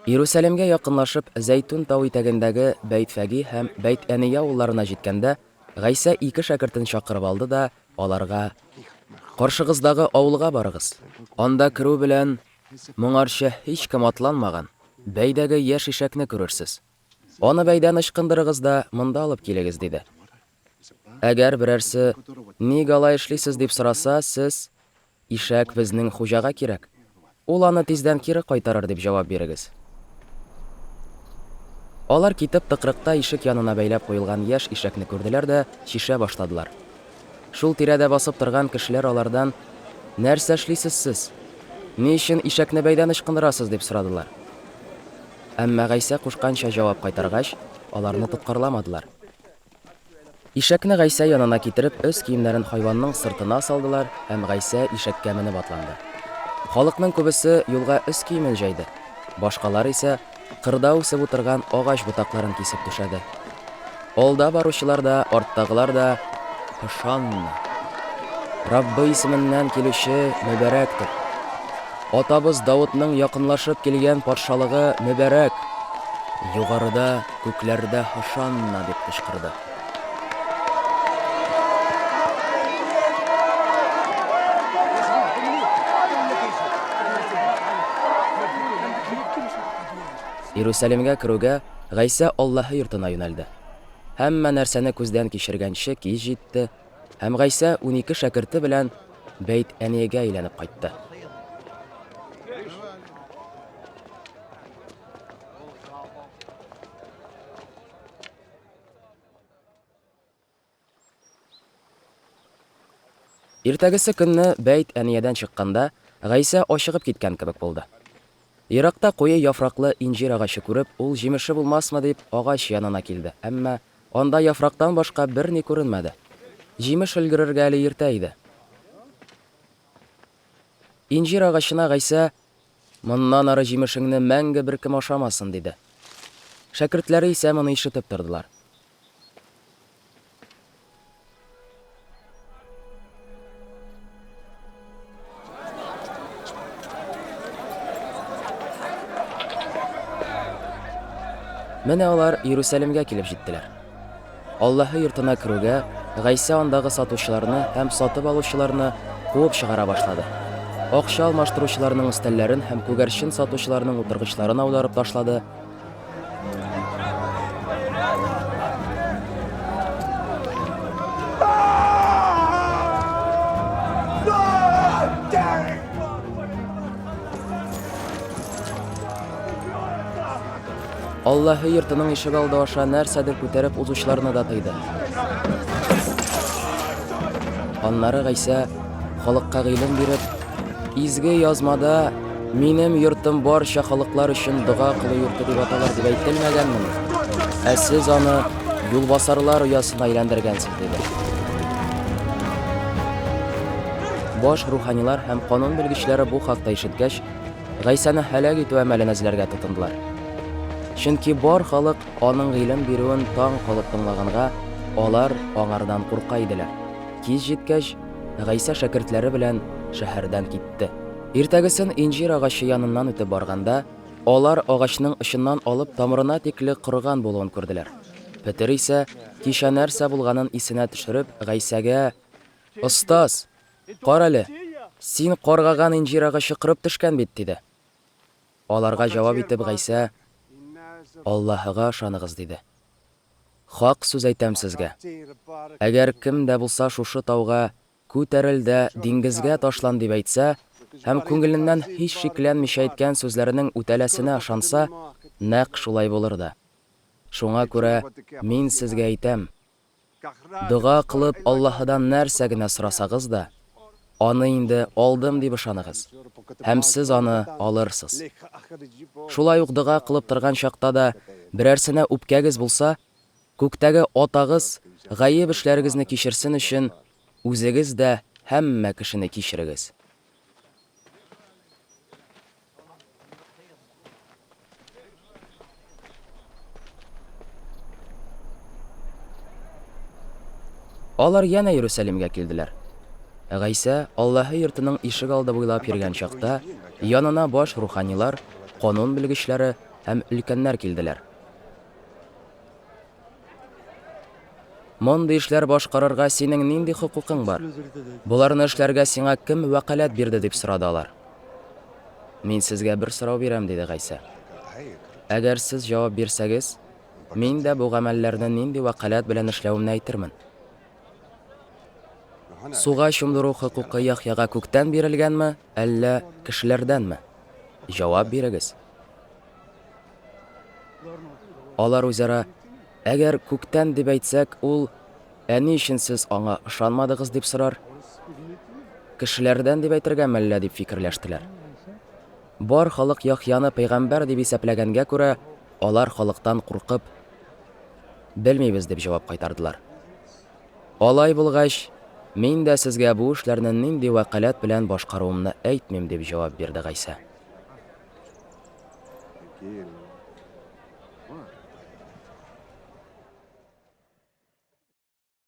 Иерусалимгә якынлашып, Зәйтүн тау итәгендәге Бәйтфәги һәм Бәйт-Әния авылларына җиткәндә, Гайса ике шәкертен чакырып алды да аларга: "Каршыгыздагы авылга барыгыз. Анда керү белән моңарчы һич кем атланмаган, бәйдәге яшь ишәкне күрерсез. Аны бәйдән ычкындырыгыз да монда алып килегез", диде. Әгәр берәрсе "Ник алай эшлисез" дип сораса, сез: "Ишәк безнең хуҗага кирәк. Ул аны тиздән кире кайтарыр", дип җавап бирегез. Алар китеп тыкрыкта ишек янына бәйләп куелган яшь ишәкне күрделәр дә чишә башладылар. Шул тирәдә басып торган кешеләр алардан: "Нәрсә эшлисез сез? Ни өчен ишәкне бәйдән ычкындырасыз?" дип сорадылар. Әмма Гайса кушканча җавап кайтаргач, аларны тоткарламадылар. Ишәкне Гайса янына китереп, өс киемнәрен хайванның сыртына салдылар һәм Гайса ишәккә менеп атланды. Халыкның күбесе юлга өс киемен җәйде. Башкалар исә кырда үсеп утырган агач ботакларын кисеп түшәде. Алда баручылар да, арттагылар да: "Хошанна! Раббы исеменнән килүче мөбарәктер. Атабыз Давудның якынлашып килгән патшалыгы мөбарәк. Югарыда, күкләрдә Хошанна", дип кычкырды. Иерусалимгә керүгә Гайса Аллаһы йортына юнәлде. Һәммә нәрсәне күздән кичергәнче кич җитте һәм Гайса 12 шәкерте белән Бәйт-Әниягә әйләнеп кайтты. Иртәгесе көнне Бәйт-Әниядән чыкканда Гайса ашыгып киткән кебек булды. Еракта куе яфраклы инҗир агачы күреп, ул җимеше булмасмы дип агач янына килде. Әмма анда яфрактан башка берни күренмәде. Җимеш өлгерергә әле иртә иде. Инҗир агачына Гайса: "Моннан ары җимешеңне мәңге беркем ашамасын", диде. Шәкертләре исә моны ишетеп тордылар. Менә алар Иерусалимгә килеп җиттеләр. Аллаһы йортына керүгә Гайса андагы сатучыларны һәм сатып алучыларны куып чыгара башлады. Акча алмаштыручыларның өстәлләрен һәм күгәрчен сатучыларның утыргычларын аударып ташлады. Аллаһы йортының ишек алды аша нәрсәдер күтәреп узучыларны да тыйды. Аннары Гайса халыкка гыйлем биреп: "Изге язмада минем йортым барча халыклар өчен дуга кылу йорты дип аталар дип әйтелмәгәнме? Ә сез аны юлбасарлар оясына әйләндергәнсез", диде. Баш руханилар һәм канун белгечләре бу хакта ишеткәч, Гайсаны һәлак итү әмәлен эзләргә тотындылар. Чөнки бар халык аның гыйлем бирүен таң калып тыңлаганга, алар аңардан курка иделәр. Кич җиткәч, Гайса шәкертләре белән шәһәрдән китте. Иртәгесен инҗир агачы яныннан үтеп барганда, алар агачның очыннан алып тамырына тикле корган булуын күрделәр. Петер исә кичә нәрсә булганын исенә төшереп, Гайсәгә: "Остаз, кара әле, син каргаган инҗир агачы кырып төшкән бит", диде. Аларга җавап итеп Гайса: "Аллаһыга ышаныгыз", диде. "Хак сүз әйтәм сезгә. Әгәр кем дә булса шушы тауга күтәрел дә диңгезгә ташлан дип әйтсә, һәм күңеленнән һич шикләнмичә әйткән сүзләренең үтәләсенә ышанса, нәкъ шулай булыр да. Шуңа күрә мин сезгә әйтәм, дуга кылып Аллаһыдан нәрсә генә сорасагыз да, аны инде алдым дип ышаныгыз, һәм сез аны алырсыз. Шулай ук дуга кылып торган чакта да берәрсенә үпкәгез булса, күктәге атагыз гаеп эшләрегезне кичерсен өчен үзегез дә һәммә кешене кичерегез." Алар янә Иерусалимгә килделәр. Гайса Аллаһы йортының ишек алды буйлап йөргән чакта, янына баш руханилар, канун белгечләре һәм өлкәннәр килделәр. Мондый эшләр башкарырга синең нинди хокукың бар? Буларны эшләргә сиңа кем вәкаләт бирде дип сорадылар. Мин сезгә бер сорау бирәм, диде Гайса. Әгәр сез җавап бирсәгез, мин дә бу гамәлләрне нинди вәкаләт белән эшләвемне әйтермен. Суга чумдыру хокукы Яхьяга күктән бирелгәнме, әллә кешеләрдәнме? Җавап бирегез. Алар үзара, әгәр күктән дип әйтсәк, ул ни өчен сез аңа ышанмадыгыз дип сорар. Кешеләрдән дип әйтергәме әллә дип фикерләштеләр. Бар халык Яхьяны пәйгамбәр дип исәпләгәнгә күрә, алар халыктан куркып, белмибез дип җавап кайтардылар. Алай булгач, мин дә сезгә бу эшләрне нинди вәкаләт белән башкаруымны әйтмим дип җавап бирде Гайса.